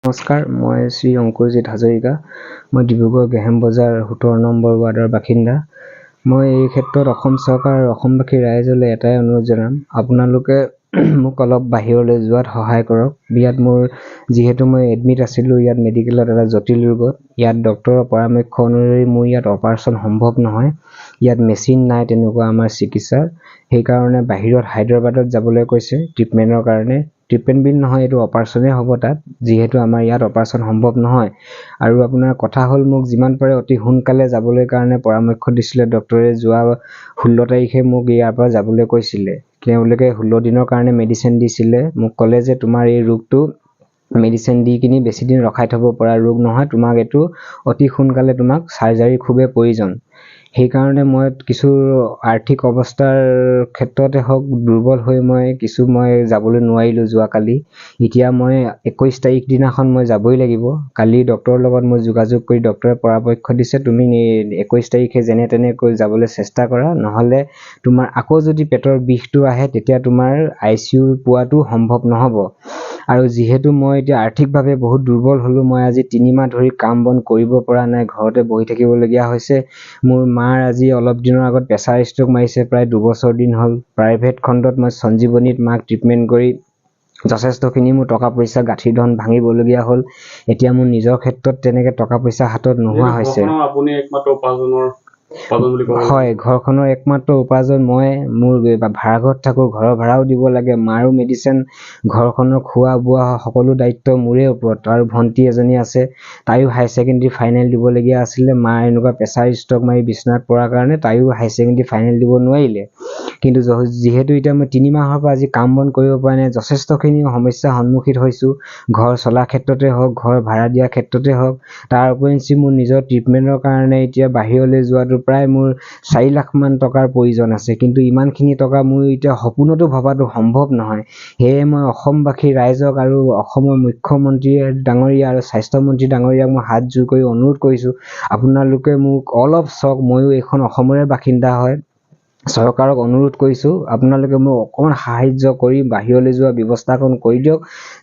নমস্কাৰ, মই শ্ৰী অংকুৰজিৎ হাজৰিকা। মই ডিব্ৰুগড় গেহেম বজাৰ 17 নম্বৰ ৱাৰ্ডৰ বাসিন্দা। মই এই ক্ষেত্ৰত অসম চৰকাৰ আৰু অসমবাসী ৰাইজলৈ এটাই অনুৰোধ জনাম, আপোনালোকে মোক অলপ বাহিৰলৈ যোৱাত সহায় কৰক। ইয়াত মোৰ যিহেতু মই এডমিট আছিলোঁ ইয়াত মেডিকেলত এটা জটিল ৰোগত, ইয়াত ডক্টৰৰ পৰামৰ্শ অনুসৰি মোৰ ইয়াত অপাৰেশ্যন সম্ভৱ নহয়। ইয়াত মেচিন নাই তেনেকুৱা আমাৰ চিকিৎসাৰ, সেইকাৰণে বাহিৰত হায়দৰাবাদত যাবলৈ কৈছে ট্ৰিটমেণ্টৰ কাৰণে। ট্ৰিটমেণ্ট বিল নহয়, এইটো অপাৰেশ্যনেই হ'ব তাত, যিহেতু আমাৰ ইয়াত অপাৰেশ্যন সম্ভৱ নহয়। আৰু আপোনাৰ কথা হ'ল মোক যিমান পাৰে অতি সোনকালে যাবলৈ কাৰণে পৰামৰ্শ দিছিলে ডক্টৰে। যোৱা 16 তাৰিখে মোক ইয়াৰ পৰা যাবলৈ কৈছিলে। তেওঁলোকে 16 দিনৰ কাৰণে মেডিচিন দিছিলে। মোক ক'লে যে তোমাৰ এই ৰোগটো মেডিচিন দি কিনি বেছি দিন ৰখাই থ'ব পৰা ৰোগ নহয়, তোমাক এইটো অতি সোনকালে তোমাক চাৰ্জাৰী খুবেই প্ৰয়োজন। সেইকাৰণে মই কিছু আৰ্থিক অৱস্থাৰ ক্ষেত্ৰতে হওক দুৰ্বল হৈ মই যাবলৈ নোৱাৰিলোঁ যোৱাকালি। এতিয়া মই 21 তাৰিখ দিনাখন মই যাবই লাগিব। কালি ডক্টৰৰ লগত মই যোগাযোগ কৰি ডক্টৰে পৰামৰ্শ দিছে তুমি 21 তাৰিখে যেনে তেনেকৈ যাবলৈ চেষ্টা কৰা, নহ'লে তোমাৰ আকৌ যদি পেটৰ বিষটো আহে তেতিয়া তোমাৰ ICU পোৱাটো সম্ভৱ নহ'ব। আৰু যিহেতু মই এতিয়া আৰ্থিকভাৱে বহুত দুৰ্বল হ'লোঁ, মই আজি 3 মাহ ধৰি কাম বন কৰিব পৰা নাই, ঘৰতে বহি থাকিবলগীয়া হৈছে। মোৰ মাৰ আজি অলপ দিনৰ আগত প্ৰেছাৰ ষ্ট্ৰোক মাৰিছে, প্ৰায় 2 বছৰ দিন হ'ল। প্ৰাইভেট খণ্ডত মই সঞ্জীৱনীত মাক ট্ৰিটমেণ্ট কৰি যথেষ্টখিনি মোৰ টকা পইচা গাঁঠি ধন ভাঙিবলগীয়া হ'ল। এতিয়া মোৰ নিজৰ ক্ষেত্ৰত তেনেকৈ টকা পইচা হাতত নোহোৱা হৈছে। আপুনি একমাত্ৰ উপাৰ্জন বুলি ক'ব। হয়, ঘৰখনৰ একমাত্ৰ উপাৰ্জন মই। মোৰ ভাড়া ঘৰত থাকোঁ, ঘৰৰ ভাড়াও দিব লাগে, মাৰো মেডিচিন, ঘৰখনৰ খোৱা বোৱা সকলো দায়িত্ব মোৰে ওপৰত। আৰু ভণ্টি এজনী আছে, তাইও হাই ছেকেণ্ডেৰী ফাইনেল দিবলগীয়া আছিলে। মাৰ এনেকুৱা প্ৰেছাৰ ষ্ট্ৰোক মাৰি বিচনাত পৰাৰ কাৰণে তাইও হাই ছেকেণ্ডেৰী ফাইনেল দিব নোৱাৰিলে। কিন্তু যিহেতু এতিয়া মই 3 মাহৰ পৰা আজি কাম বন কৰিব পৰা নাই, যথেষ্টখিনি সমস্যাৰ সন্মুখীন হৈছোঁ। ঘৰ চলাৰ ক্ষেত্ৰতে হওক, ঘৰ ভাড়া দিয়াৰ ক্ষেত্ৰতে হওক। তাৰ উপৰিঞ্চি মোৰ নিজৰ ট্ৰিটমেণ্টৰ কাৰণে এতিয়া বাহিৰলৈ যোৱাটো প্ৰায় মোৰ 4 লাখমান টকাৰ প্ৰয়োজন আছে। কিন্তু ইমানখিনি টকা মোৰ এতিয়া সপোনতো ভবাটো সম্ভৱ নহয়। সেয়ে মই অসমবাসী ৰাইজক আৰু অসমৰ মুখ্যমন্ত্ৰী ডাঙৰীয়া আৰু স্বাস্থ্যমন্ত্ৰী ডাঙৰীয়াক মই হাত জোৰ কৰি অনুৰোধ কৰিছোঁ, আপোনালোকে মোক অলপ চাওক। ময়ো এইখন অসমৰে বাসিন্দা হয়। চৰকাৰক অনুৰোধ কৰিছোঁ, আপোনালোকে মোক অকণমান সাহাৰ্য কৰি বাহিৰলৈ যোৱা ব্যৱস্থাকণ কৰি দিয়ক,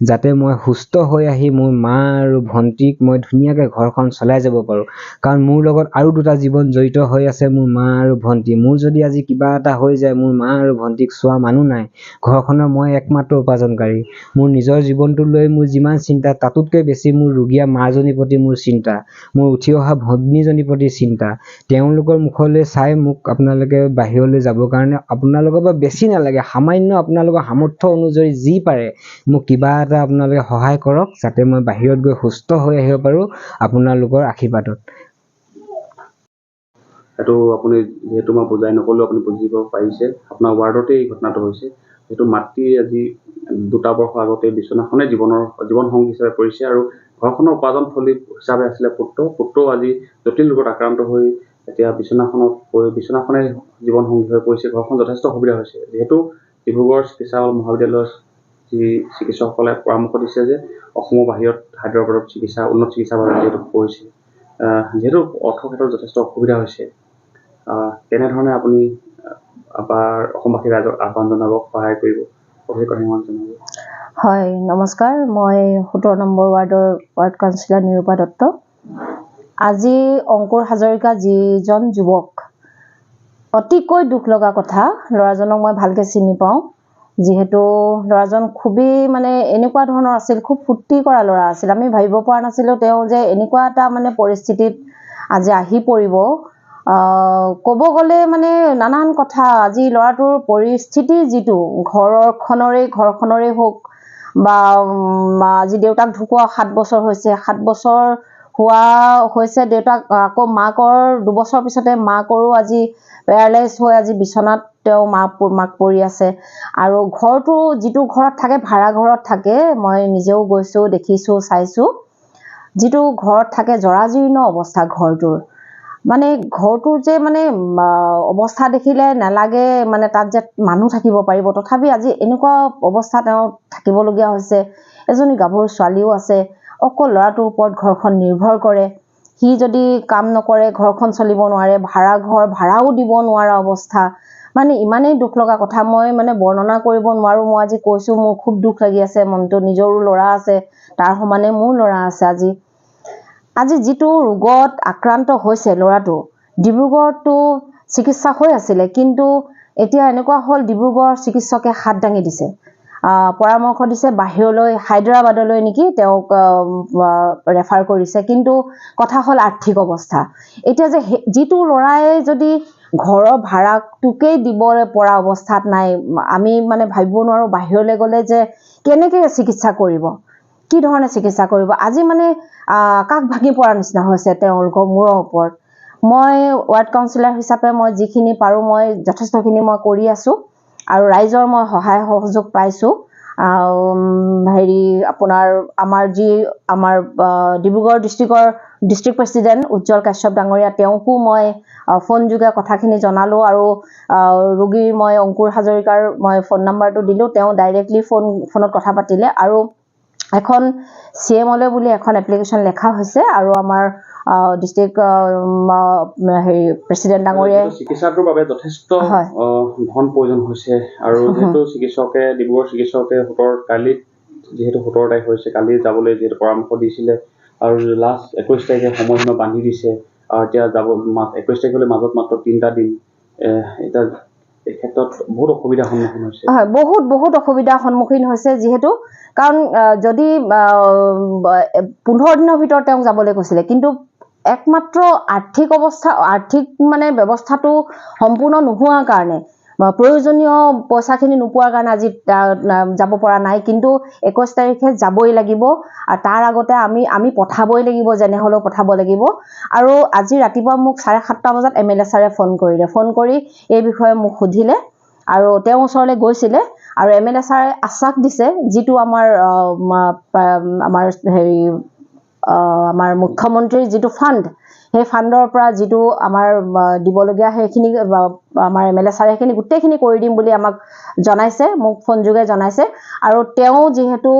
যাতে মই সুস্থ হৈ আহি মোৰ মা আৰু ভণ্টিক মই ধুনীয়াকৈ ঘৰখন চলাই যাব পাৰোঁ। কাৰণ মোৰ লগত আৰু 2টা জীৱন জড়িত হৈ আছে, মোৰ মা আৰু ভণ্টি। মোৰ যদি আজি কিবা এটা হৈ যায়, মোৰ মা আৰু ভণ্টিক চোৱা মানুহ নাই। ঘৰখনৰ মই একমাত্ৰ উপাৰ্জনকাৰী। মোৰ নিজৰ জীৱনটো লৈ মোৰ যিমান চিন্তা, তাতোতকৈ বেছি মোৰ ৰোগীয়া মাজনীৰ প্ৰতি মোৰ চিন্তা, মোৰ উঠি অহা ভগ্নীজনীৰ প্ৰতি চিন্তা। তেওঁলোকৰ মুখলৈ চাই মোক আপোনালোকে বাহিৰলৈ যাবৰ কাৰণে আপোনালোকৰ পৰা বেছি নালাগে, সামান্য আপোনালোকৰ সামৰ্থ্য অনুযায়ী যি পাৰে মোক কিবা এটা আপোনালোকে সহায় কৰক, যাতে মই বাহিৰত গৈ সুস্থ হৈ আহিব পাৰোঁ আপোনালোকৰ আশীৰ্বাদত। এইটো আপুনি যিহেতু মই বুজাই নক'লেও আপুনি বুজিব পাৰিছে। আপোনাৰ ৱাৰ্ডতে এই ঘটনাটো হৈছে। যিহেতু মাতৃ আজি 2টা বৰ্ষ আগতে বিচনাখনে জীৱন সংগী হিচাপে পৰিছে, আৰু ঘৰখনৰ উপাৰ্জনথলী হিচাপে আছিলে পুত্ৰও আজি জটিল ৰোগত আক্ৰান্ত হৈ এতিয়া বিচনাখনে জীৱন সংগী হৈ পৰিছে। ঘৰখন যথেষ্ট অসুবিধা হৈছে। যিহেতু ডিব্ৰুগড় চিকিৎসা মহাবিদ্যালয়ৰ যি চিকিৎসকসকলে পৰামৰ্শ দিছে যে অসমৰ বাহিৰত হায়দৰাবাদত উন্নত চিকিৎসাৰ বাবে যিহেতু কৰিছে, যিহেতু অৰ্থ ক্ষেত্ৰত যথেষ্ট অসুবিধা হৈছে, কেনেধৰণে আপুনি অসমবাসী ৰাইজক আহ্বান জনাব, সহায় কৰিব, সেই কথাসমূহ জনাব। হয়, নমস্কাৰ। মই 17 নম্বৰ ৱাৰ্ড কাউন্সিলৰ নিৰূপা দত্ত। আজি অংকুৰ হাজৰিকা যিজন যুৱক, অতিকৈ দুখ লগা কথা। ল'ৰাজনক মই ভালকৈ চিনি পাওঁ, যিহেতু ল'ৰাজন খুবেই এনেকুৱা ধৰণৰ আছিল, খুব ফূৰ্তি কৰা ল'ৰা আছিল। আমি ভাবিব পৰা নাছিলোঁ তেওঁ যে এনেকুৱা এটা পৰিস্থিতিত আজি আহি পৰিব। ক'ব গ'লে নানান কথা। আজি ল'ৰাটোৰ পৰিস্থিতি যিটো ঘৰখনৰে হওক বা আজি দেউতাক ঢুকুৱা 7 বছৰ হৈছে, 7 বছৰ হোৱা হৈছে দেউতাক, আকৌ মাকৰ 2 বছৰ পিছতে মাকৰো আজি পেৰালাইজ হৈ আজি বিচনাত তেওঁ মাক পৰি আছে। আৰু ঘৰটো যিটো ঘৰত থাকে, ভাড়া ঘৰত থাকে, মই নিজেও গৈছোঁ, দেখিছোঁ, চাইছোঁ। যিটো ঘৰত থাকে জৰাজীৰ্ণ অৱস্থা ঘৰটোৰ। ঘৰটোৰ যে অৱস্থা দেখিলে নালাগে তাত যে মানুহ থাকিব পাৰিব, তথাপি আজি এনেকুৱা অৱস্থা তেওঁ থাকিবলগীয়া হৈছে। এজনী গাভৰু ছোৱালীও আছে। অকল ল'ৰাটোৰ ওপৰত ঘৰখন নিৰ্ভৰ কৰে। সি যদি কাম নকৰে ঘৰখন চলিব নোৱাৰে, ভাড়াও দিব নোৱাৰা অৱস্থা। মানে ইমানেই দুখ লগা কথা, মই মানে বৰ্ণনা কৰিব নোৱাৰো। মই আজি কৈছো মোৰ খুব দুখ লাগি আছে মনটো, নিজৰো ল'ৰা আছে, তাৰ সমানে মোৰ ল'ৰা আছে। আজি যিটো ৰোগত আক্ৰান্ত হৈছে ল'ৰাটো, ডিব্ৰুগড়তো চিকিৎসা হৈ আছিলে, কিন্তু এতিয়া এনেকুৱা হ'ল ডিব্ৰুগড়ৰ চিকিৎসকে হাত দাঙি দিছে, পৰামৰ্শ দিছে বাহিৰলৈ, হায়দৰাবাদলৈ নেকি তেওঁক ৰেফাৰ কৰিছে। কিন্তু কথা হ'ল আৰ্থিক অৱস্থা। এতিয়া যে যিটো ল'ৰাই যদি ঘৰৰ ভাড়াটোকেই দিবলৈ পৰা অৱস্থাত নাই, আমি মানে ভাবিব নোৱাৰো বাহিৰলৈ গ'লে যে কেনেকৈ চিকিৎসা কৰিব, কি ধৰণে চিকিৎসা কৰিব। আজি মানে কাষ ভাঙি পৰা নিচিনা হৈছে তেওঁলোকৰ মূৰৰ ওপৰত। মই ৱাৰ্ড কাউন্সিলাৰ হিচাপে মই যিখিনি পাৰোঁ মই যথেষ্টখিনি মই কৰি আছোঁ, আৰু ৰাইজৰ মই সহায় সহযোগ পাইছোঁ। আপোনাৰ আমাৰ ডিব্ৰুগড় ডিষ্ট্ৰিক্ট প্ৰেচিডেণ্ট উজ্জ্বল কাশ্যপ ডাঙৰীয়া, তেওঁকো মই ফোন যোগে কথাখিনি জনালোঁ, আৰু ৰোগীৰ মই অংকুৰ হাজৰিকাৰ মই ফোন নাম্বাৰটো দিলোঁ, তেওঁ ডাইৰেক্টলি ফোনত কথা পাতিলে, আৰু এখন CMলৈ বুলি এখন এপ্লিকেশ্যন লেখা হৈছে, আৰু আমাৰ ডিষ্ট্ৰিক্ট প্ৰেচিডেণ্ট ডাঙৰীয়াই চিকিৎসাটোৰ বাবে যথেষ্ট ধন প্ৰয়োজন হৈছে, আৰু যিহেতু ডিব্ৰুগড় চিকিৎসকে 17 তাৰিখ হৈছে, কালি যাবলৈ যিহেতু পৰামৰ্শ দিছিলে, আৰু লাষ্ট 21 তাৰিখে সময়সীমা বান্ধি দিছে, আৰু এতিয়া যাব 21 তাৰিখলৈ মাজত মাত্ৰ 3টা দিন। এতিয়া এই ক্ষেত্ৰত বহুত অসুবিধাৰ সন্মুখীন হৈছে। হয়, বহুত অসুবিধাৰ সন্মুখীন হৈছে, যিহেতু কাৰণ যদি 15 দিনৰ ভিতৰত তেওঁক যাবলৈ কৈছিলে, কিন্তু একমাত্ৰ আৰ্থিক মানে ব্যৱস্থাটো সম্পূৰ্ণ নোহোৱাৰ কাৰণে, প্ৰয়োজনীয় পইচাখিনি নোপোৱাৰ কাৰণে আজি যাব পৰা নাই। কিন্তু 21 তাৰিখে যাবই লাগিব, আৰু তাৰ আগতে আমি পঠাবই লাগিব, যেনে হ'লেও পঠাব লাগিব। আৰু আজি ৰাতিপুৱা মোক 7:30 বজাত MLA ছাৰে ফোন কৰি এই বিষয়ে মোক সুধিলে, আৰু তেওঁৰ ওচৰলৈ গৈছিলে, আৰু MLA ছাৰে আশ্বাস দিছে, যিটো আমাৰ মুখ্যমন্ত্ৰীৰ যিটো ফাণ্ড, সেই ফাণ্ডৰ পৰা যিটো আমাৰ দিবলগীয়া সেইখিনি আমাৰ MLA ছাৰে সেইখিনি গোটেইখিনি কৰি দিম বুলি আমাক জনাইছে, মোক ফোন যোগে জনাইছে। আৰু তেওঁ যিহেতু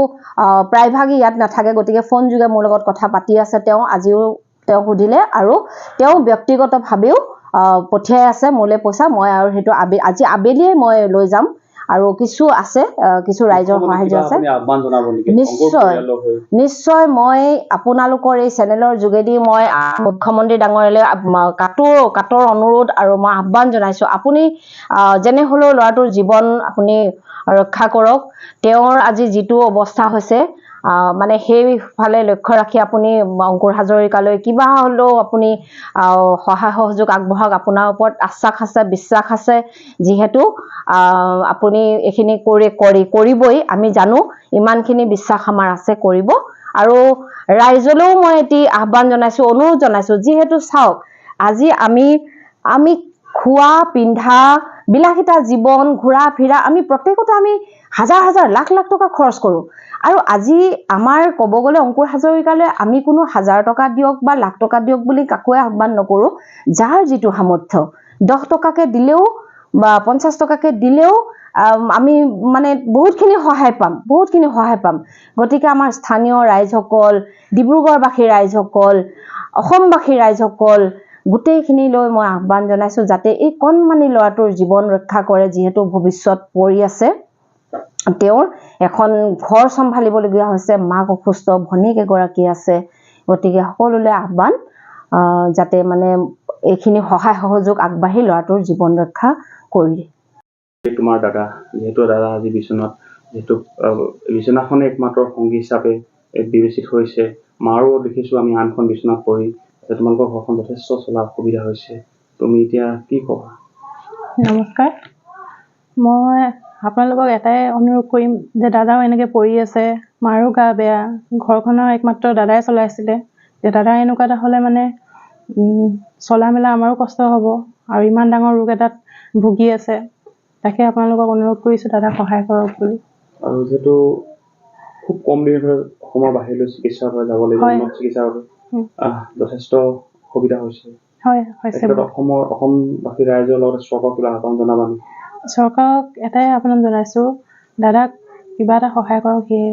প্ৰায়ভাগ ইয়াত নাথাকে, গতিকে ফোন যোগে মোৰ লগত কথা পাতি আছে। আজিও তেওঁ সুধিলে, আৰু তেওঁ ব্যক্তিগতভাৱেও পঠিয়াই আছে মোলৈ পইচা। মই আৰু সেইটো আজি আবেলিয়ে মই লৈ যাম, আৰু কিছু ৰাইজৰ সাহায্য আছে। নিশ্চয় মই আপোনালোকৰ এই চেনেলৰ যোগেদি মই মুখ্যমন্ত্ৰী ডাঙৰীয়ালৈ কাতৰ অনুৰোধ আৰু মই আহ্বান জনাইছোঁ, আপুনি যেনে হ'লেও ল'ৰাটোৰ জীৱন আপুনি ৰক্ষা কৰক। তেওঁৰ আজি যিটো অৱস্থা হৈছে, মানে সেইফালে লক্ষ্য ৰাখি আপুনি অংকুৰ হাজৰিকালৈ কিবা হ'লেও আপুনি সহায় সহযোগ আগবঢ়াওক। আপোনাৰ ওপৰত আশ্বাস আছে, বিশ্বাস আছে, যিহেতু আপুনি এইখিনি কৰিবই, আমি জানো, ইমানখিনি বিশ্বাস আমাৰ আছে, কৰিব। আৰু ৰাইজলৈও মই এটি আহ্বান জনাইছোঁ, অনুৰোধ জনাইছোঁ, যিহেতু চাওক, আজি আমি খোৱা পিন্ধা বিলাসিতা জীৱন, ঘূৰা ফিৰা, আমি প্ৰত্যেকতে আমি হাজাৰ লাখ টকা খৰচ কৰোঁ। আৰু আজি আমাৰ ক'ব গ'লে অংকুৰ হাজৰিকালৈ আমি কোনো 1000 টকা দিয়ক বা লাখ টকা দিয়ক বুলি কাকোৱে আহ্বান নকৰোঁ। যাৰ যিটো সামৰ্থ্য, 10 টকাকে দিলেও বা 50 টকাকে দিলেও আমি মানে বহুতখিনি সহায় পাম। গতিকে আমাৰ স্থানীয় ৰাইজসকল, ডিব্ৰুগড়বাসী ৰাইজসকল, অসমবাসী ৰাইজসকল, গোটেইখিনিলৈ মই আহ্বান জনাইছোঁ, যাতে এই কণমানি ল'ৰাটোৰ জীৱন ৰক্ষা কৰে, যিহেতু ভৱিষ্যত পৰি আছে। তেওঁৰ এখন ঘৰ চম্ভালিবলগীয়া হৈছে, মাক অসুস্থ, ভনীয়েক এগৰাকী আছে। গতিকে সকলোলৈ আহ্বান, যাতে মানে এইখিনি সহায় সহযোগ আগবাঢ়ি ল'ৰাটোৰ জীৱন ৰক্ষা কৰি দিয়ে। তোমাৰ দাদা, যিহেতু দাদা আজি বিচনাখনে একমাত্ৰ সংগী হিচাপে বিবেচিত হৈছে। মাৰো দেখিছোঁ আমি আনখন বিচনাত পৰি, তোমালোকৰ ঘৰখন যথেষ্ট চলা অসুবিধা হৈছে। তুমি এতিয়া কি ক'বা? নমস্কাৰ, মই আপোনালোকক এটাই অনুৰোধ কৰিম যে দাদাও এনেকৈ পৰি আছে, মাৰো গা বেয়া, ঘৰখনৰ একমাত্ৰ দাদাই চলাইছিলে। যে দাদা এনেকুৱা এটা হ'লে মানে চলা মেলা আমাৰো কষ্ট হ'ব, আৰু ইমান ডাঙৰ ৰোগ এটাত ভুগি আছে। তাকে আপোনালোকক অনুৰোধ কৰিছোঁ, দাদাক সহায় কৰক বুলি। আৰু যিহেতু খুব কম দিনৰ অসমৰ বাহিৰলৈ চিকিৎসাৰ বাবে যাব লাগিব, উন্নত চিকিৎসাৰ বাবে যথেষ্ট অসুবিধা হৈছে। অসমবাসী ৰাইজৰ লগত চৰকাৰক কিবা আহ্বান জনাবানে? চৰকাৰক এটাই আহ্বান জনাইছোঁ, দাদাক কিবা এটা সহায় কৰক। সেয়ে